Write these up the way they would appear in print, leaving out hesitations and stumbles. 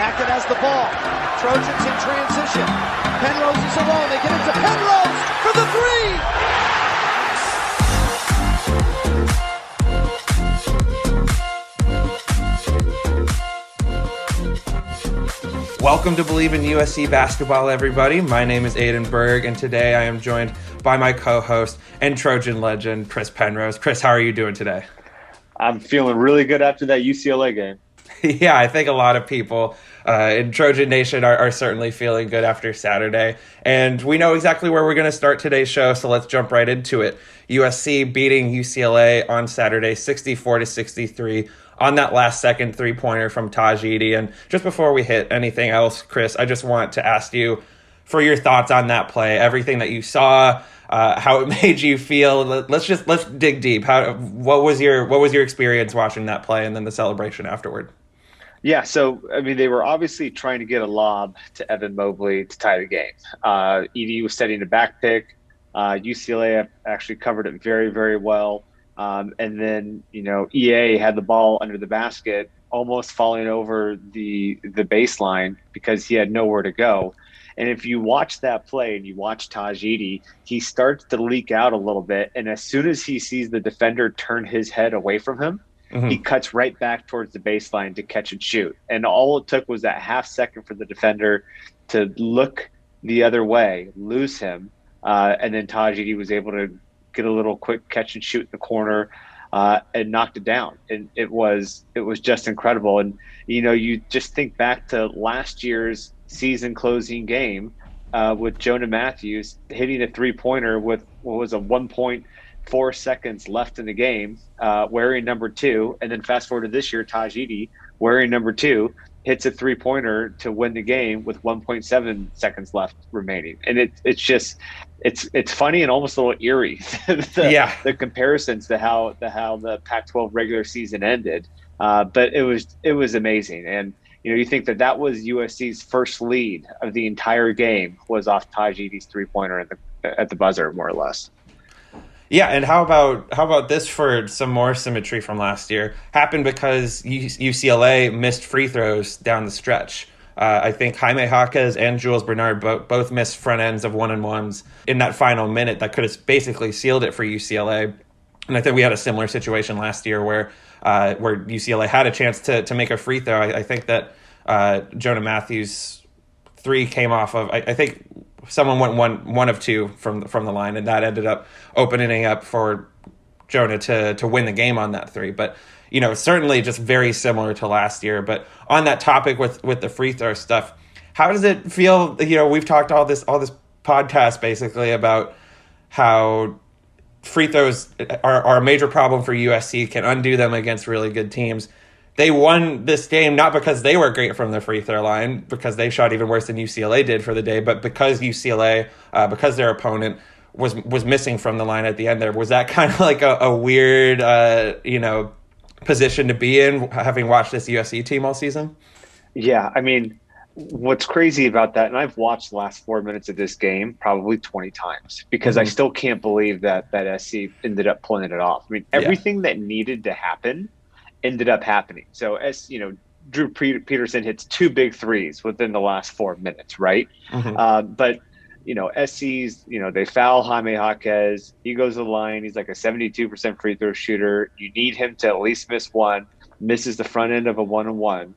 Hackett has the ball. Trojans in transition. Penrose is alone. They get it to Penrose for the three. Welcome to Believe in USC Basketball, everybody. My name is Aiden Berg, and today I am joined by my co-host and Trojan legend, Chris Penrose. Chris, how are you doing today? I'm feeling really good after that UCLA game. Yeah, I think a lot of people in Trojan Nation are certainly feeling good after Saturday. And we know exactly where we're going to start today's show, so let's jump right into it. USC beating UCLA on Saturday, 64-63, on that last-second three-pointer from Tajidi. And just before we hit anything else, Chris, I just want to ask you for your thoughts on that play, everything that you saw, how it made you feel. Let's dig deep. What was your experience watching that play and then the celebration afterward? Yeah, so, I mean, they were obviously trying to get a lob to Evan Mobley to tie the game. Edey was setting a back pick. UCLA actually covered it very, very well. And then, EA had the ball under the basket, almost falling over the baseline because he had nowhere to go. And if you watch that play and you watch Tajidi, he starts to leak out a little bit. And as soon as he sees the defender turn his head away from him, he cuts right back towards the baseline to catch and shoot. And all it took was that half second for the defender to look the other way, lose him. And then Tajidi was able to get a little quick catch and shoot in the corner and knocked it down. And it was just incredible. And, you just think back to last year's season closing game with Jonah Matthews hitting a three-pointer with what was a 1.4 seconds left in the game, wearing number 2, and then fast forward to this year, Tajidi wearing number 2 hits a three-pointer to win the game with 1.7 seconds left remaining. And it's funny and almost a little eerie, the comparisons to how the Pac-12 regular season ended. But it was amazing. And you think that was USC's first lead of the entire game was off Tajidi's three-pointer at the buzzer, more or less. Yeah, and how about this for some more symmetry from last year? Happened because UCLA missed free throws down the stretch. I think Jaime Jaquez and Jules Bernard both missed front ends of 1-and-1s in that final minute that could have basically sealed it for UCLA. And I think we had a similar situation last year where UCLA had a chance to make a free throw. I think that Jonah Matthews' three came off of, I think someone went one of two from the line, and that ended up opening up for Jonah to win the game on that three. But certainly just very similar to last year. But on that topic with the free throw stuff, how does it feel? We've talked all this podcast basically about how free throws are a major problem for USC, can undo them against really good teams. They won this game not because they were great from the free throw line, because they shot even worse than UCLA did for the day, but because UCLA, because their opponent was missing from the line at the end there. Was that kind of like a weird, position to be in, having watched this USC team all season? Yeah, I mean, what's crazy about that, and I've watched the last 4 minutes of this game probably 20 times because I still can't believe that SC ended up pulling it off. I mean, everything that needed to happen ended up happening. So as Drew Peterson hits 2 big threes within the last 4 minutes, right? But SC's, they foul Jaime Jaquez. He goes to the line. He's like a 72% free throw shooter. You need him to at least miss one. Misses the front end of a 1-on-1.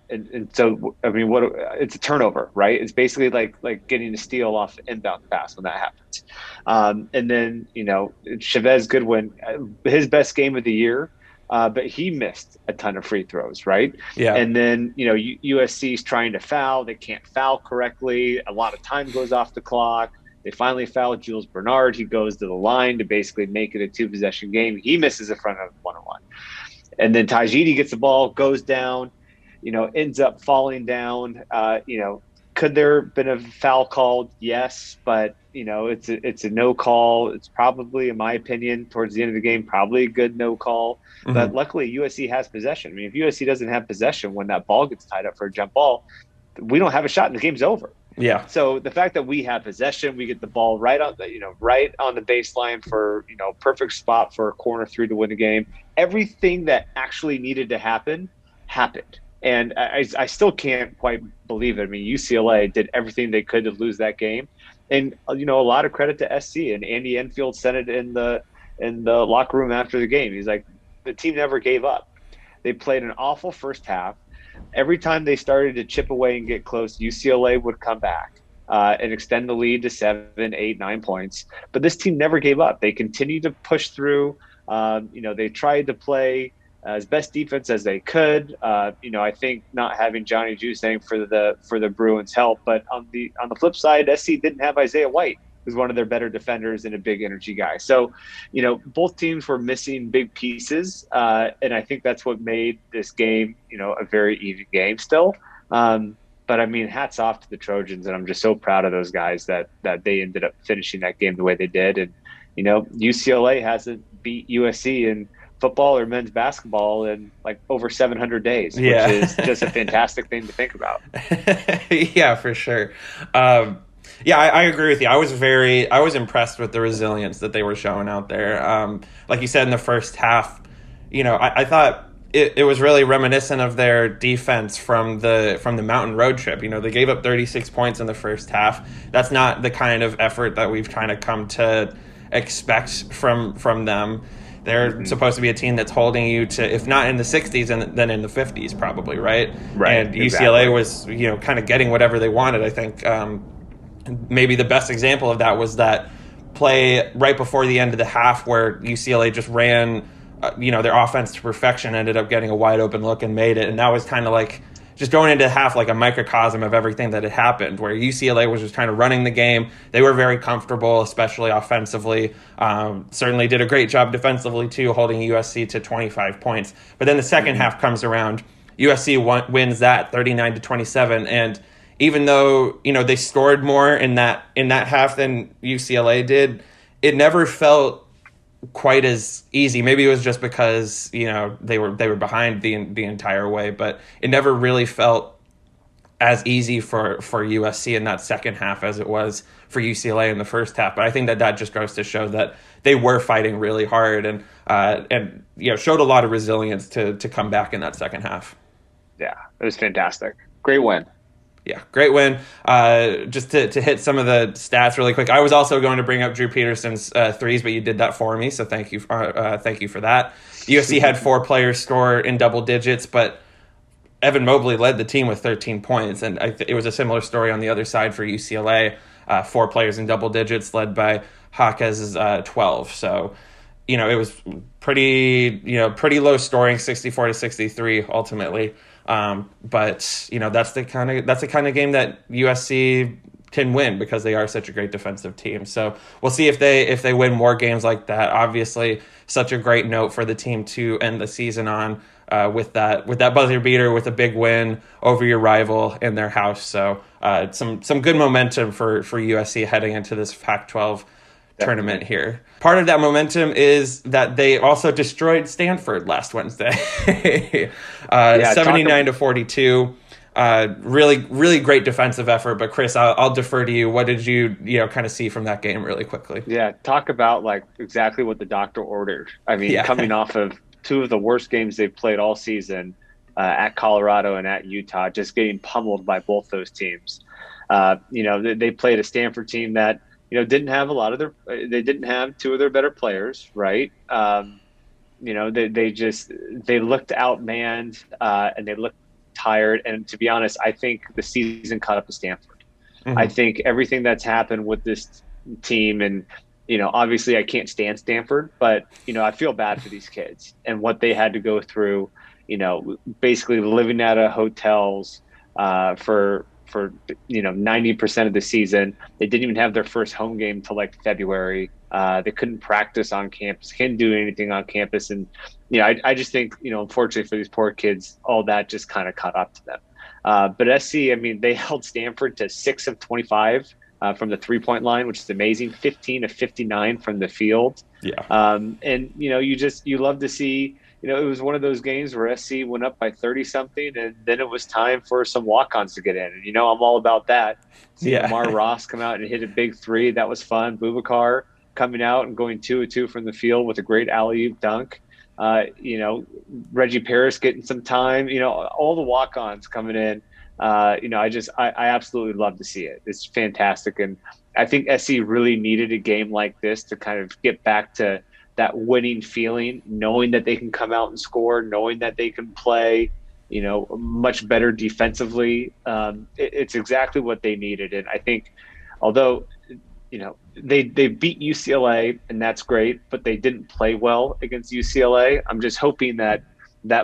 And so, I mean, it's a turnover, right? It's basically like getting a steal off inbound pass when that happens. And then, Chavez Goodwin, his best game of the year, but he missed a ton of free throws, right? Yeah. And then, USC's trying to foul. They can't foul correctly. A lot of time goes off the clock. They finally foul Jules Bernard. He goes to the line to basically make it a 2-possession game. He misses a front of 1-on-1. And then Tajidi gets the ball, goes down, ends up falling down. Could there have been a foul called? Yes, but it's a no call. It's probably, in my opinion, towards the end of the game, probably a good no call. But luckily, USC has possession. I mean, if USC doesn't have possession when that ball gets tied up for a jump ball, we don't have a shot and the game's over. Yeah. So the fact that we have possession, we get the ball right on the baseline for perfect spot for a corner three to win the game. Everything that actually needed to happen happened. And I still can't quite believe it. I mean, UCLA did everything they could to lose that game. And, a lot of credit to SC, and Andy Enfield said it in the locker room after the game. He's like, the team never gave up. They played an awful first half. Every time they started to chip away and get close, UCLA would come back and extend the lead to 7, 8, 9 points. But this team never gave up. They continued to push through. They tried to play as best defense as they could. I think not having Johnny Juzang for the Bruins helped. But on the flip side, SC didn't have Isaiah White, who's one of their better defenders and a big energy guy. So, both teams were missing big pieces, and I think that's what made this game, a very even game still. But I mean, hats off to the Trojans, and I'm just so proud of those guys that they ended up finishing that game the way they did. And UCLA hasn't beat USC in football or men's basketball in like over 700 days, which is just a fantastic thing to think about. Yeah, for sure. I agree with you. I was impressed with the resilience that they were showing out there. Like you said in the first half, I thought it was really reminiscent of their defense from the Mountain Road trip. They gave up 36 points in the first half. That's not the kind of effort that we've kind of come to expect from them. They're supposed to be a team that's holding you to, if not in the 60s, and then in the 50s probably, right? Right. And UCLA was, kind of getting whatever they wanted. I think maybe the best example of that was that play right before the end of the half where UCLA just ran, their offense to perfection, ended up getting a wide open look and made it. And that was kind of like just going into half like a microcosm of everything that had happened, where UCLA was just kind of running the game. They were very comfortable, especially offensively. Certainly did a great job defensively too, holding USC to 25 points. But then the second half comes around, USC wins that 39-27, and even though they scored more in that half than UCLA did, it never felt quite as easy. Maybe it was just because they were behind the entire way, but it never really felt as easy for USC in that second half as it was for UCLA in the first half. But I think that just goes to show that they were fighting really hard and showed a lot of resilience to come back in that second half. Yeah, it was fantastic. Great win. Yeah, great win. Just to hit some of the stats really quick, I was also going to bring up Drew Peterson's threes, but you did that for me, so thank you for that. USC had 4 players score in double digits, but Evan Mobley led the team with 13 points, and it was a similar story on the other side for UCLA. 4 players in double digits, led by Jaquez's 12. So, it was pretty low scoring, 64-63 ultimately. But that's the kind of game that USC can win because they are such a great defensive team. So we'll see if they win more games like that. Obviously, such a great note for the team to end the season on with that buzzer beater, with a big win over your rival in their house. So some good momentum for USC heading into this Pac-12 tournament here. Part of that momentum is that they also destroyed Stanford last Wednesday, 79-42. Really, really great defensive effort. But Chris, I'll defer to you. What did you kind of see from that game really quickly? Yeah, talk about like exactly what the doctor ordered. I mean, coming off of 2 of the worst games they've played all season at Colorado and at Utah, just getting pummeled by both those teams. They played a Stanford team that didn't have they didn't have 2 of their better players, right? They looked outmanned and they looked tired. And to be honest, I think the season caught up to Stanford. Mm-hmm. I think everything that's happened with this team, and obviously I can't stand Stanford, but I feel bad for these kids and what they had to go through. Basically living out of hotels for 90% of the season. They didn't even have their first home game till like February. They couldn't practice on campus, couldn't do anything on campus. And, I just think, unfortunately for these poor kids, all that just kind of caught up to them. But SC, I mean, they held Stanford to 6 of 25 from the 3-point line, which is amazing. 15 of 59 from the field. Yeah. And, you love to see, it was one of those games where SC went up by 30-something, and then it was time for some walk-ons to get in. And, I'm all about that. Seeing Amar Ross come out and hit a big 3, that was fun. Boubacar coming out and going 2 of 2 from the field with a great alley-oop dunk. Reggie Paris getting some time, all the walk-ons coming in. I absolutely love to see it. It's fantastic. And I think SC really needed a game like this to kind of get back to that winning feeling, knowing that they can come out and score, knowing that they can play, much better defensively. It's exactly what they needed. And I think, although, they beat UCLA, and that's great, but they didn't play well against UCLA. I'm just hoping that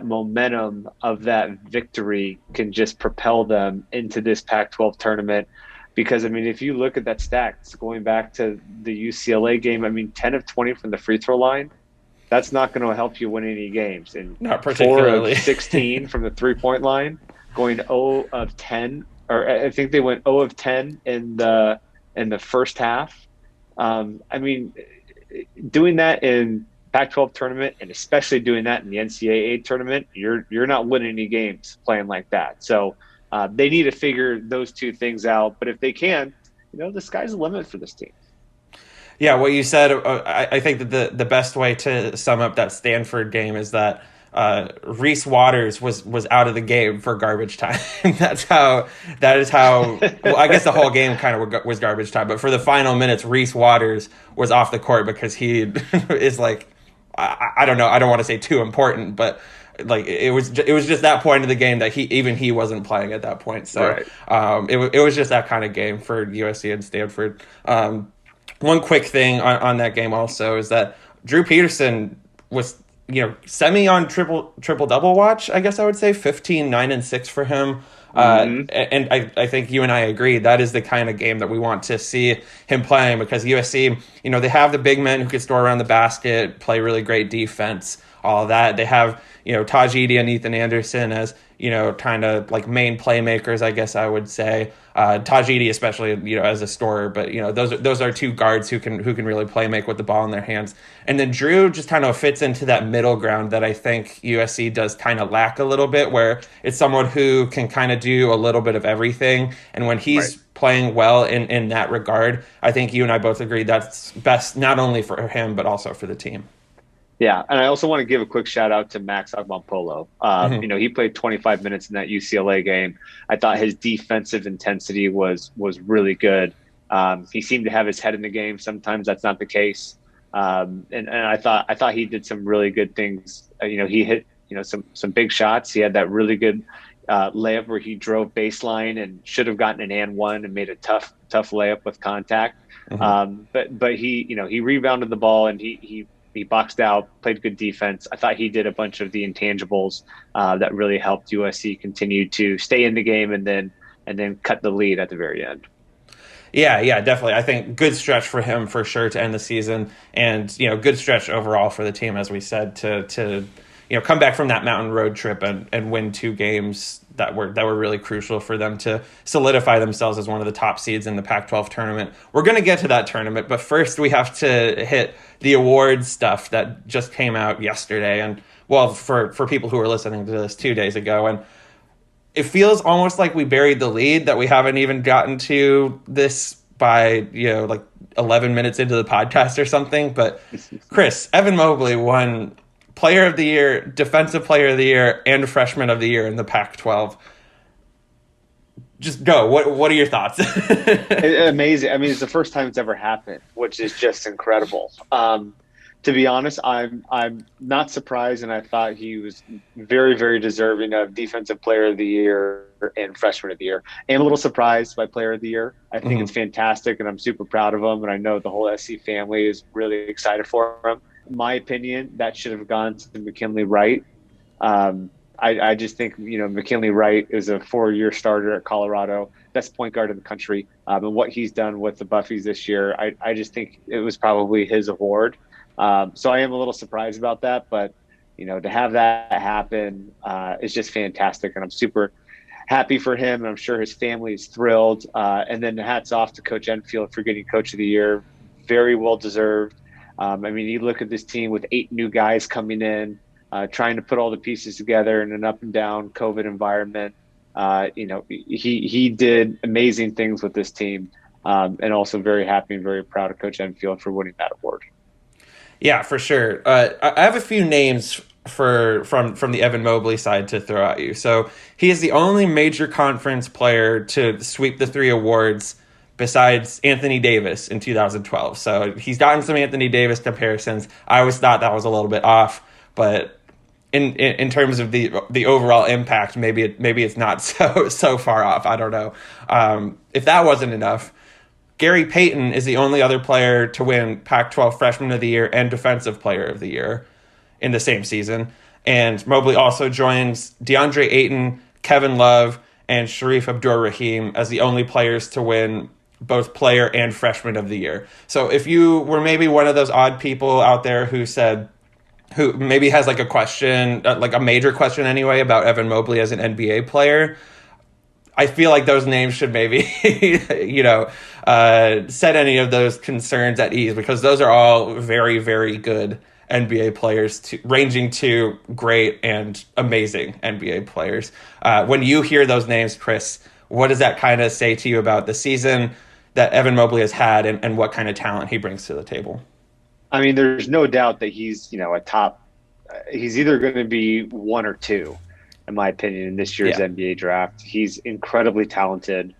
momentum of that victory can just propel them into this Pac-12 tournament. Because, if you look at that stats, going back to the UCLA game, 10 of 20 from the free throw line, that's not going to help you win any games. And not particularly. 4 of 16 from the three-point line, going 0 of 10, or I think they went 0 of 10 in the first half. Doing that in Pac-12 tournament, and especially doing that in the NCAA tournament, you're not winning any games playing like that. So they need to figure those two things out. But if they can, the sky's the limit for this team. Yeah, what you said, I think that the best way to sum up that Stanford game is that Reese Waters was out of the game for garbage time. That is how, well, I guess the whole game kind of was garbage time, but for the final minutes, Reese Waters was off the court because he is like, I don't know, I don't want to say too important, but like it was just that point of the game that he wasn't playing at that point. So right. It was just that kind of game for USC and Stanford. One quick thing on that game also is that Drew Peterson was, semi on triple double watch, I guess I would say 15, 9, and 6 for him. And I think you and I agree that is the kind of game that we want to see him playing, because USC, they have the big men who can score around the basket, play really great defense, all of that. They have, Taj Edey and Ethan Anderson as, kind of like main playmakers, I guess I would say. Taj Edey especially, as a scorer, but those are two guards who can really play make with the ball in their hands. And then Drew just kind of fits into that middle ground that I think USC does kind of lack a little bit, where it's someone who can kind of do a little bit of everything. And when he's playing well in that regard, I think you and I both agree that's best not only for him but also for the team. Yeah, and I also want to give a quick shout out to Max Agbampolo. He played 25 minutes in that UCLA game. I thought his defensive intensity was really good. He seemed to have his head in the game. Sometimes that's not the case. And I thought he did some really good things. He hit some big shots. He had that really good layup where he drove baseline and should have gotten an and one and made a tough layup with contact. But he rebounded the ball, and he boxed out, played good defense. I thought he did a bunch of the intangibles that really helped USC continue to stay in the game and then cut the lead at the very end. Yeah, definitely. I think good stretch for him for sure to end the season, and good stretch overall for the team, as we said, to come back from that mountain road trip and win 2 games that were really crucial for them to solidify themselves as one of the top seeds in the Pac-12 tournament. We're going to get to that tournament, but first we have to hit the awards stuff that just came out yesterday. And well, for people who are listening to this 2 days ago, and it feels almost like we buried the lead, that we haven't even gotten to this by, like 11 minutes into the podcast or something. But Chris, Evan Mobley won Player of the Year, Defensive Player of the Year, and Freshman of the Year in the Pac-12. Just go. What are your thoughts? Amazing. It's the first time it's ever happened, which is just incredible. To be honest, I'm not surprised, and I thought he was very, very deserving of Defensive Player of the Year and Freshman of the Year. And a little surprised by Player of the Year. I think it's fantastic, and I'm super proud of him, and I know the whole SC family is really excited for him. In my opinion, that should have gone to McKinley Wright. I just think, McKinley Wright is a 4-year starter at Colorado, best point guard in the country. And what he's done with the Buffys this year, I just think it was probably his award. So I am a little surprised about that, but, to have that happen is just fantastic. And I'm super happy for him. And I'm sure his family is thrilled. And then hats off to Coach Enfield for getting Coach of the Year. Very well deserved. You look at this team with 8 new guys coming in, trying to put all the pieces together in an up and down COVID environment. He did amazing things with this team, and also very happy and very proud of Coach Enfield for winning that award. Yeah, for sure. I have a few names from the Evan Mobley side to throw at you. So he is the only major conference player to sweep the three awards besides Anthony Davis in 2012. So he's gotten some Anthony Davis comparisons. I always thought that was a little bit off, but in terms of the overall impact, maybe it's not so far off. I don't know. If that wasn't enough, Gary Payton is the only other player to win Pac-12 Freshman of the Year and Defensive Player of the Year in the same season. And Mobley also joins DeAndre Ayton, Kevin Love, and Sharif Abdur-Rahim as the only players to win both Player and Freshman of the Year. So if you were maybe one of those odd people out there who maybe has like a question, like a major question anyway, about Evan Mobley as an NBA player, I feel like those names should maybe, set any of those concerns at ease, because those are all very, very good NBA players, ranging to great and amazing NBA players. When you hear those names, Chris, what does that kind of say to you about the season that Evan Mobley has had and what kind of talent he brings to the table? I mean, there's no doubt that he's, a top. He's either going to be one or two, in my opinion, in this year's NBA draft. He's incredibly talented.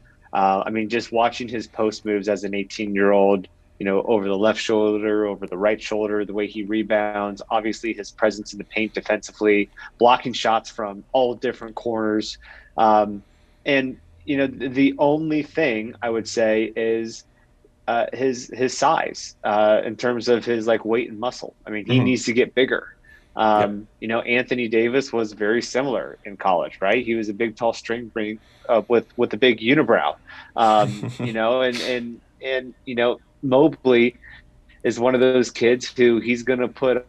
Just watching his post moves as an 18-year-old, over the left shoulder, over the right shoulder, the way he rebounds, obviously his presence in the paint defensively, blocking shots from all different corners. The only thing I would say is his size in terms of his weight and muscle. I mean, he needs to get bigger. Anthony Davis was very similar in college, right? He was a big, tall string with a big unibrow, and Mobley is one of those kids who he's going to put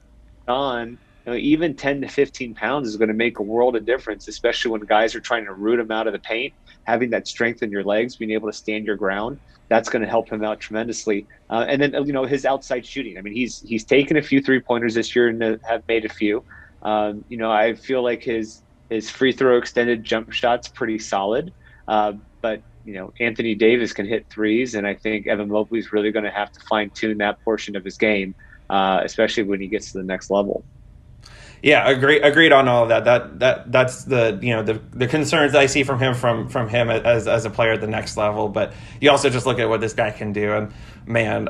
on, even 10 to 15 pounds is going to make a world of difference, especially when guys are trying to root him out of the paint. Having that strength in your legs, being able to stand your ground, that's going to help him out tremendously. And then, his outside shooting. I mean, he's taken a few 3-pointers this year and have made a few. I feel like his free throw extended jump shot's pretty solid. But Anthony Davis can hit threes, and I think Evan Mobley's really going to have to fine tune that portion of his game, especially when he gets to the next level. Yeah, agreed on all of that. That's the the concerns that I see from him as a player at the next level. But you also just look at what this guy can do, and man,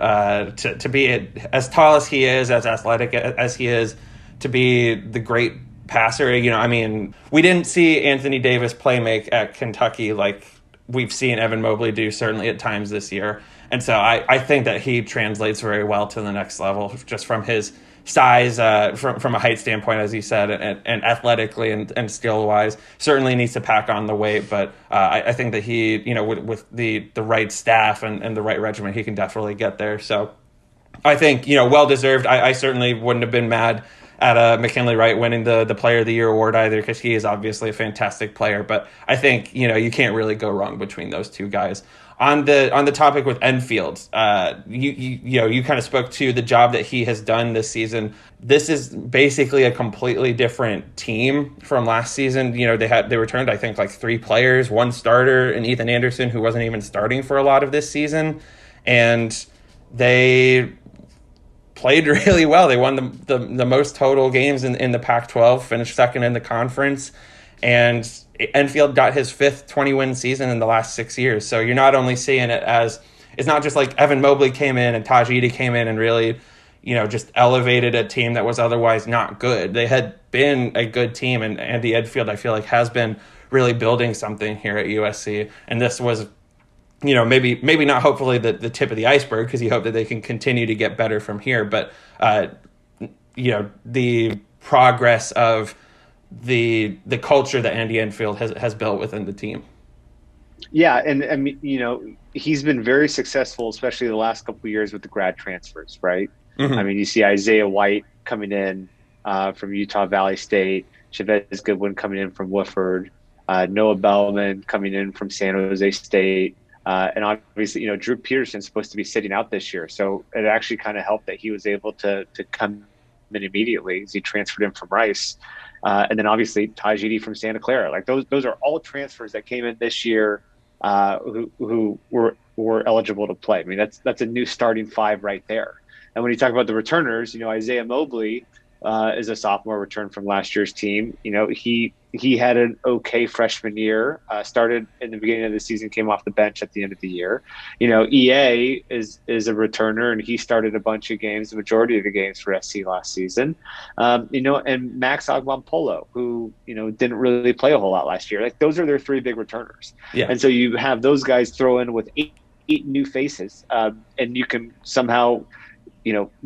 to be as tall as he is, as athletic as he is, to be the great passer. We didn't see Anthony Davis play make at Kentucky like we've seen Evan Mobley do, certainly at times this year. And so I think that he translates very well to the next level, just from his size, from a height standpoint, as you said, and athletically and skill wise. Certainly needs to pack on the weight, but I think that he, with the right staff and the right regimen, he can definitely get there. So I think, well deserved. I certainly wouldn't have been mad at McKinley Wright winning the Player of the Year award either, because he is obviously a fantastic player. But I think you can't really go wrong between those two guys. On the topic with Enfield, you kind of spoke to the job that he has done this season. This is basically a completely different team from last season. They returned, I think, 3 players, 1 starter, and Ethan Anderson, who wasn't even starting for a lot of this season, and they played really well. They won the most total games in the Pac-12, finished second in the conference, and Enfield got his 5th 20-win season in the last 6 years. So you're not only seeing it as, it's not just like Evan Mobley came in and Taj Edey came in and really, just elevated a team that was otherwise not good. They had been a good team, and Andy Enfield, I feel like, has been really building something here at USC. And this was, maybe not hopefully the tip of the iceberg, because you hope that they can continue to get better from here. But, the progress of the culture that Andy Enfield has built within the team. Yeah, and he's been very successful, especially the last couple of years with the grad transfers, right? Mm-hmm. You see Isaiah White coming in from Utah Valley State, Chavez Goodwin coming in from Wofford, Noah Bellman coming in from San Jose State, and obviously, Drew Peterson's supposed to be sitting out this year, so it actually kind of helped that he was able to come in immediately as he transferred in from Rice. And then obviously Taj Edey from Santa Clara. Those are all transfers that came in this year who were eligible to play. That's a new starting 5 right there. And when you talk about the returners, Isaiah Mobley is a sophomore return from last year's team. He had an okay freshman year, started in the beginning of the season, came off the bench at the end of the year. EA is a returner, and he started a bunch of games, the majority of the games for SC last season. And Max Agbampolo, who, didn't really play a whole lot last year. Like, those are their three big returners. Yeah. And so you have those guys throw in with eight new faces, and you can somehow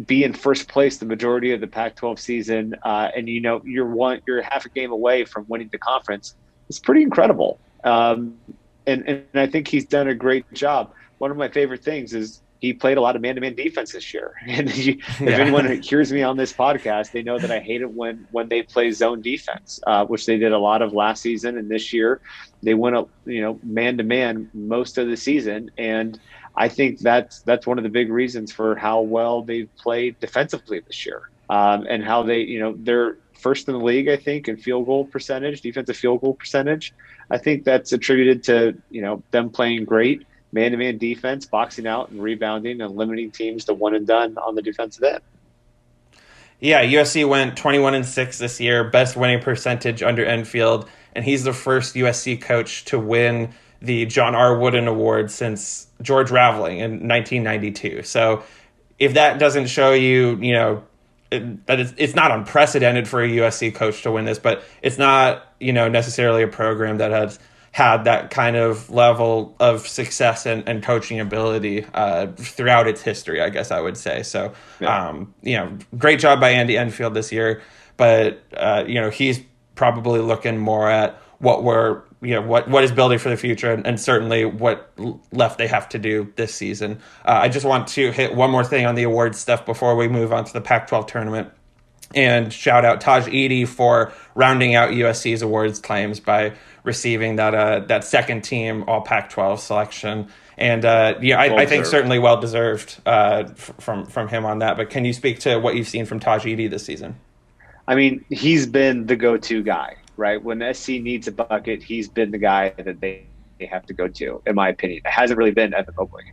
be in first place the majority of the Pac-12 season, and you're half a game away from winning the conference. It's pretty incredible, and I think he's done a great job. One of my favorite things is he played a lot of man-to-man defense this year. And if anyone hears me on this podcast, they know that I hate it when they play zone defense, which they did a lot of last season, and this year they went man-to-man most of the season. And I think that's one of the big reasons for how well they've played defensively this year, and how they're first in the league, I think, in defensive field goal percentage. I think that's attributed to them playing great man-to-man defense, boxing out and rebounding, and limiting teams to one and done on the defensive end. Yeah, USC went 21-6 this year, best winning percentage under Enfield, and he's the first USC coach to win the John R. Wooden Award since George Raveling in 1992. So if that doesn't show you, that it's not unprecedented for a USC coach to win this, but it's not, necessarily a program that has had that kind of level of success and coaching ability throughout its history, I guess I would say. So, great job by Andy Enfield this year, but, he's probably looking more at what is building for the future, and certainly what left they have to do this season. I just want to hit one more thing on the awards stuff before we move on to the Pac-12 tournament, and shout out Taj Edey for rounding out USC's awards claims by receiving that second team All Pac-12 selection. And I think certainly well deserved from him on that. But can you speak to what you've seen from Taj Edey this season? I mean, he's been the go-to guy, right? When SC needs a bucket, he's been the guy that they have to go to, in my opinion. It hasn't really been Evan Mobley.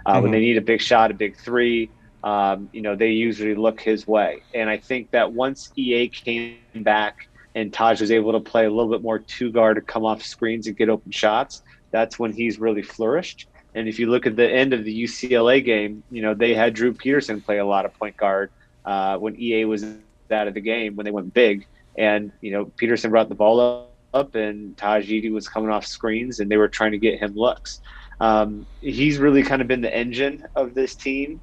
When they need a big shot, a big three, they usually look his way. And I think that once EA came back and Taj was able to play a little bit more two-guard to come off screens and get open shots, that's when he's really flourished. And if you look at the end of the UCLA game, they had Drew Peterson play a lot of point guard when EA was out of the game, when they went big. And, Peterson brought the ball up, and Taj Edey was coming off screens, and they were trying to get him looks. He's really kind of been the engine of this team.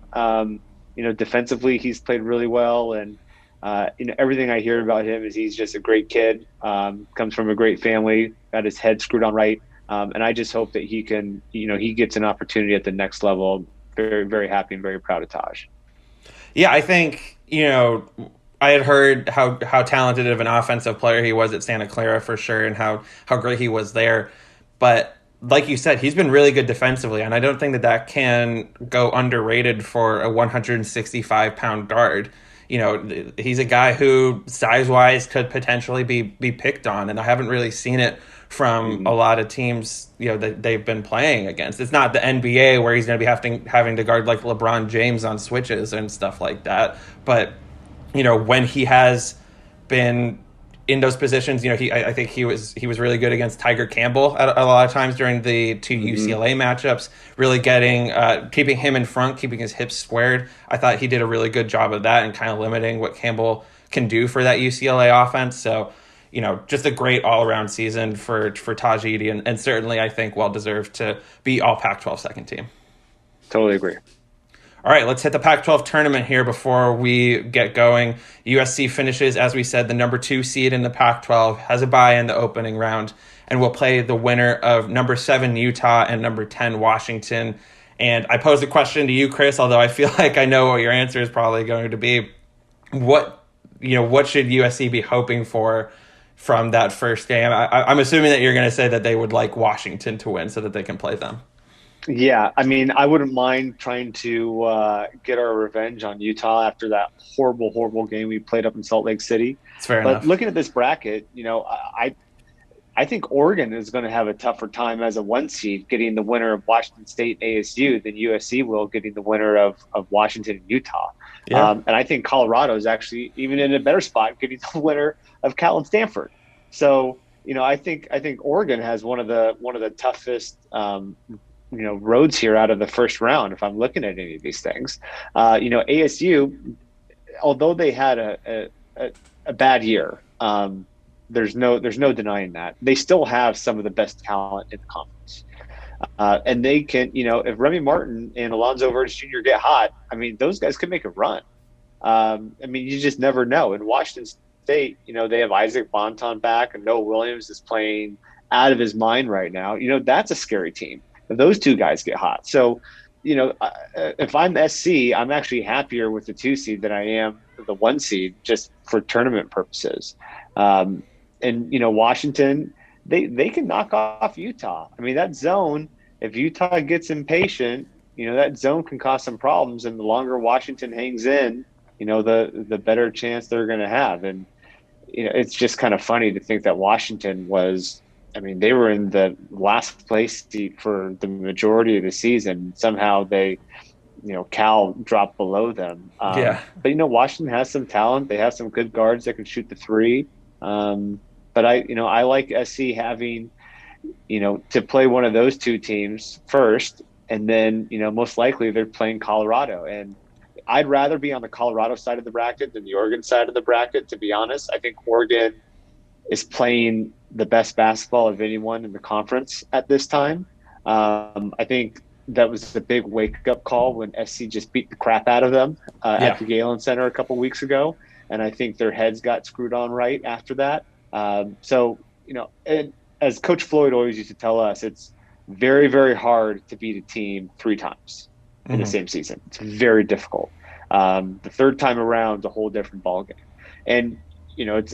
Defensively, he's played really well. And, everything I hear about him is he's just a great kid, comes from a great family, got his head screwed on right. And I just hope that he can, he gets an opportunity at the next level. Very, very happy and very proud of Taj. Yeah, I think, I had heard how talented of an offensive player he was at Santa Clara for sure, and how great he was there. But like you said, he's been really good defensively, and I don't think that can go underrated for a 165-pound guard. He's a guy who size-wise could potentially be picked on, and I haven't really seen it from a lot of teams, that they've been playing against. It's not the NBA where he's going to be having to guard like LeBron James on switches and stuff like that. But, when he has been in those positions, I think he was really good against Tiger Campbell at a lot of times during the two UCLA matchups, really keeping him in front, keeping his hips squared. I thought he did a really good job of that and kind of limiting what Campbell can do for that UCLA offense. So, just a great all-around season for Taj Edey, and certainly I think well-deserved to be all Pac-12 second team. Totally agree. All right, let's hit the Pac-12 tournament here before we get going. USC finishes, as we said, the number 2 seed in the Pac-12, has a bye in the opening round, and will play the winner of number 7 Utah and number 10 Washington. And I posed a question to you, Chris, although I feel like I know what your answer is probably going to be. What should USC be hoping for from that first game? I'm assuming that you're going to say that they would like Washington to win so that they can play them. Yeah, I mean, I wouldn't mind trying to get our revenge on Utah after that horrible, horrible game we played up in Salt Lake City. It's fair enough. But looking at this bracket, I think Oregon is going to have a tougher time as a 1 seed getting the winner of Washington State ASU than USC will getting the winner of Washington and Utah. Yeah. And I think Colorado is actually even in a better spot, getting the winner of Cal and Stanford. So, I think Oregon has one of the toughest roads here out of the first round. If I'm looking at any of these things, ASU, although they had a bad year, there's no denying that they still have some of the best talent in the conference. And they can, if Remy Martin and Alonzo Verdes Jr. get hot, I mean, those guys could make a run. I mean, you just never know. In Washington State, they have Isaac Bonton back, and Noah Williams is playing out of his mind right now. That's a scary team. If those two guys get hot. So, if I'm SC, I'm actually happier with the 2 seed than I am the 1 seed, just for tournament purposes. And Washington, they can knock off Utah. I mean, that zone, if Utah gets impatient, that zone can cause some problems. And the longer Washington hangs in, the better chance they're going to have. And, it's just kind of funny to think that Washington they were in the last place seat for the majority of the season. Somehow they, Cal dropped below them. Yeah. But, Washington has some talent. They have some good guards that can shoot the three. But I like SC having, to play one of those two teams first, and then, most likely they're playing Colorado. And I'd rather be on the Colorado side of the bracket than the Oregon side of the bracket, to be honest. I think Oregon is playing the best basketball of anyone in the conference at this time. I think that was a big wake-up call when SC just beat the crap out of them at the Galen Center a couple weeks ago. And I think their heads got screwed on right after that. And as Coach Floyd always used to tell us, it's very, very hard to beat a team 3 times in the same season. It's very difficult. The third time around is a whole different ballgame. And, it's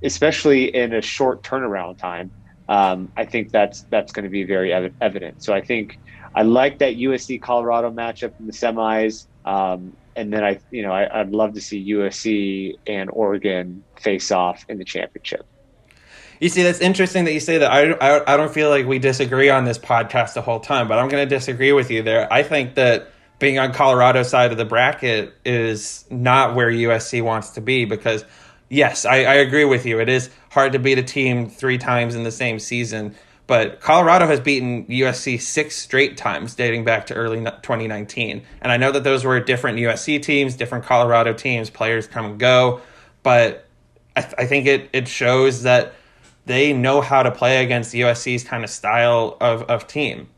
especially in a short turnaround time. I think that's going to be very evident. So I think I like that USC Colorado matchup in the semis. And then I'd love to see USC and Oregon face off in the championship. You see, that's interesting that you say that. I don't feel like we disagree on this podcast the whole time, but I'm going to disagree with you there. I think that being on Colorado's side of the bracket is not where USC wants to be, because, yes, I agree with you. It is hard to beat a team 3 times in the same season, but Colorado has beaten USC 6 straight times dating back to early 2019. And I know that those were different USC teams, different Colorado teams, players come and go, but I think it shows that they know how to play against USC's kind of style of team.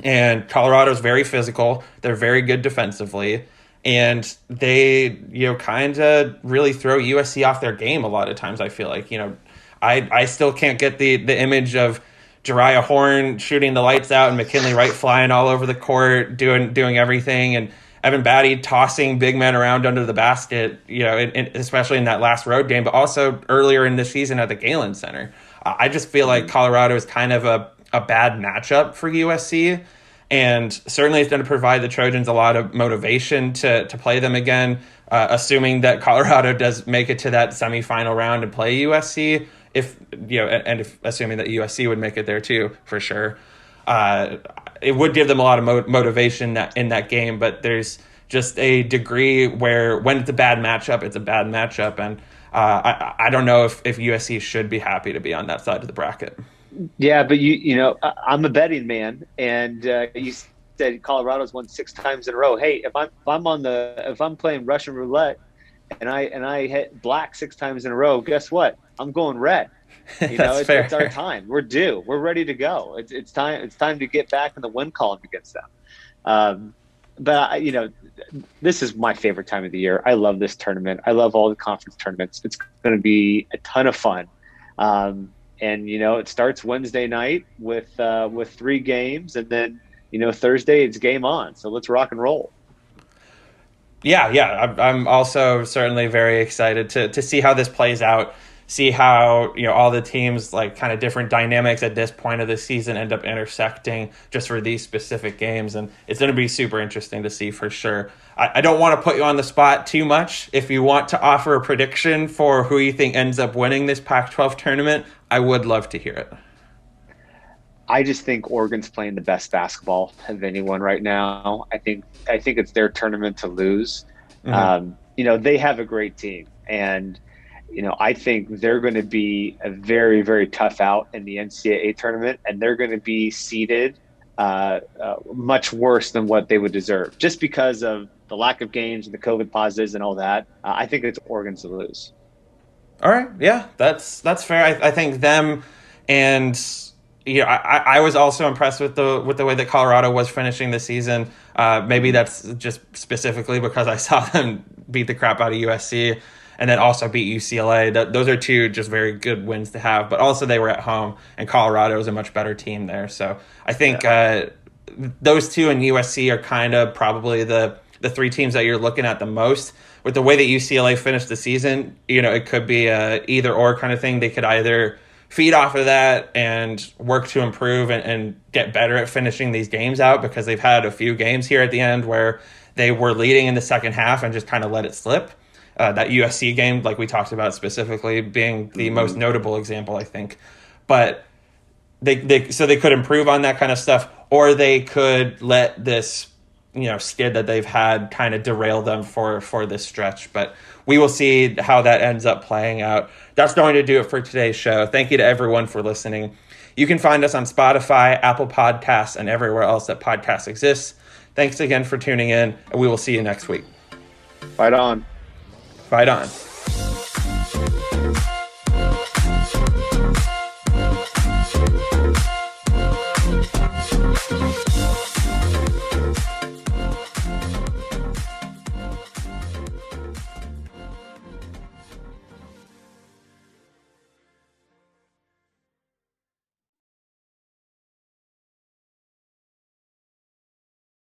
And Colorado's very physical. They're very good defensively. And they, kind of really throw USC off their game a lot of times, I feel like. I still can't get the image of Jariah Horn shooting the lights out and McKinley Wright flying all over the court, doing everything, and Evan Batty tossing big men around under the basket, especially in that last road game, but also earlier in the season at the Galen Center. I just feel like Colorado is kind of a bad matchup for USC, and certainly it's going to provide the Trojans a lot of motivation to play them again, assuming that Colorado does make it to that semifinal round and play USC. Assuming that USC would make it there too, for sure. It would give them a lot of motivation in that game, but there's just a degree where when it's a bad matchup, it's a bad matchup. And I don't know if USC should be happy to be on that side of the bracket. Yeah, but I'm a betting man, and you said Colorado's won 6 times in a row. Hey, if I'm playing Russian roulette and I hit black 6 times in a row, guess what? I'm going red. It's our time. We're due. We're ready to go. It's time. It's time to get back in the win column against them. But this is my favorite time of the year. I love this tournament. I love all the conference tournaments. It's going to be a ton of fun. And it starts Wednesday night with 3 games, and then Thursday it's game on. So let's rock and roll. Yeah. I'm also certainly very excited to see how this plays out. See how all the teams, like, kind of different dynamics at this point of the season end up intersecting just for these specific games, and it's going to be super interesting to see for sure. I don't want to put you on the spot too much. If you want to offer a prediction for who you think ends up winning this Pac-12 tournament, I would love to hear it. I just think Oregon's playing the best basketball of anyone right now. I think it's their tournament to lose. They have a great team, and I think they're going to be a very, very tough out in the NCAA tournament, and they're going to be seeded much worse than what they would deserve, just because of the lack of games and the COVID positives and all that. I think it's Oregon's to lose. All right, yeah, that's fair. I think them, and I was also impressed with the way that Colorado was finishing the season. Maybe that's just specifically because I saw them beat the crap out of USC and then also beat UCLA. Those are two just very good wins to have, but also they were at home, and Colorado is a much better team there. So I think those two and USC are kind of probably the three teams that you're looking at the most. With the way that UCLA finished the season, it could be a either or kind of thing. They could either feed off of that and work to improve and get better at finishing these games out, because they've had a few games here at the end where they were leading in the second half and just kind of let it slip. That USC game, like we talked about specifically, being the most notable example, I think. But they could improve on that kind of stuff, or they could let this skid that they've had kind of derail them for this stretch. But we will see how that ends up playing out. That's going to do it for today's show. Thank you to everyone for listening. You can find us on Spotify, Apple Podcasts, and everywhere else that podcasts exist. Thanks again for tuning in, and we will see you next week. Fight on. Fight on.